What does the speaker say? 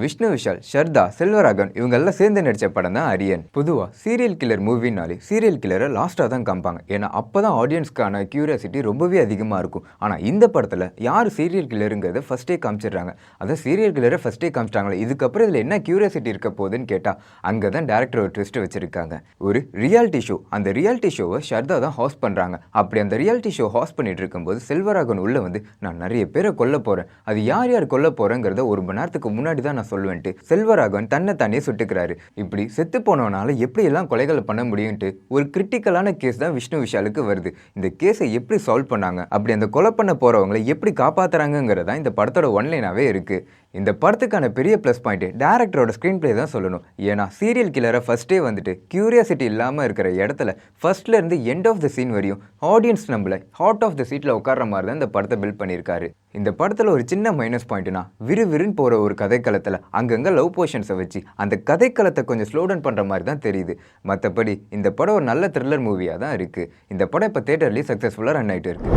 விஷ்ணு விஷால், ஷர்தா, செல்வராகவன் இவங்கெல்லாம் சேர்ந்து நடித்த படம் தான் அரியன். பொதுவாக சீரியல் கில்லர் மூவினாலே சீரியல் கில்லரை லாஸ்ட்டாக தான் காமிப்பாங்க. ஏன்னா அப்போ தான் ஆடியன்ஸ்க்கான கியூரியாசிட்டி ரொம்பவே அதிகமாக இருக்கும். ஆனால் இந்த படத்தில் யார் சீரியல் கில்லருங்கிறத ஃபஸ்ட்டே காமிச்சிடுறாங்க. அதான் சீரியல் கில்லரை ஃபஸ்ட்டே காமிச்சிட்டாங்களே, இதுக்கப்புறம் இதில் என்ன கியூரியாசிட்டி இருக்க போகுதுன்னு கேட்டால் அங்கே தான் டேரக்டர் ஒரு ட்விஸ்ட் வச்சிருக்காங்க. ஒரு ரியாலிட்டி ஷோ, அந்த ரியாலிட்டி ஷோவை ஷர்தா தான் ஹாஸ்ட் பண்ணுறாங்க. அப்படி அந்த ரியாலிட்டி ஷோ ஹாஸ்ட் பண்ணிட்டு இருக்கும்போது செல்வராகவன் உள்ள வந்து நான் நிறைய பேரை கொல்ல போகிறேன், அது யார் யார் கொல்ல போகிறேங்கிறத ஒரு மணி நேரத்துக்கு முன்னாடி தான் சொல்லுவேன்ட்டு செல்வராகவன் தன்னை தானே சுட்டுக்கிறாரு. இப்படி செத்து போனவனால எப்படி எல்லாம் கொலைகளை பண்ண முடியும்ட்டு ஒரு கிரிட்டிக்கலான கேஸ் தான் விஷ்ணு விஷாலுக்கு வருது. இந்த கேஸை எப்படி சால்வ் பண்ணாங்க, அப்படி அந்த கொலை பண்ண போறவங்களை எப்படி காப்பாத்துறாங்கிறதா இந்த படத்தோட ஒன்லைனாவே இருக்கு. இந்த படத்துக்கான பெரிய ப்ளஸ் பாயிண்ட் டேரக்டரோட ஸ்க்ரீன் பிளே தான் சொல்லணும். ஏன்னா சீரியல் கில்லரை ஃபர்ஸ்டே வந்துட்டு கியூரியாசிட்டி இல்லாமல் இருக்கிற இடத்துல ஃபர்ஸ்ட்ல இருந்து எண்ட் ஆஃப் த சீன் வரையும் ஆடியன்ஸ் நம்மள ஹார்ட் ஆஃப் த சீட்டில் உட்கார்ற மாதிரி தான் இந்த படத்தை பில்ட் பண்ணியிருக்காரு. இந்த படத்தில் ஒரு சின்ன மைனஸ் பாயிண்ட்னா விறுவிறுன்னு போகிற ஒரு கதைக்களத்தில் அங்கங்கே லவ் போர்ஷன்ஸை வச்சு அந்த கதைக்களத்தை கொஞ்சம் ஸ்லோ டவுன் பண்ணுற மாதிரி தான் தெரியுது. மற்றபடி இந்த படம் ஒரு நல்ல த்ரில்லர் மூவியாக தான் இருக்குது. இந்த படம் இப்போ தேட்டர்லேயே சக்ஸஸ்ஃபுல்லாக ரன் ஆகிட்டு இருக்கு.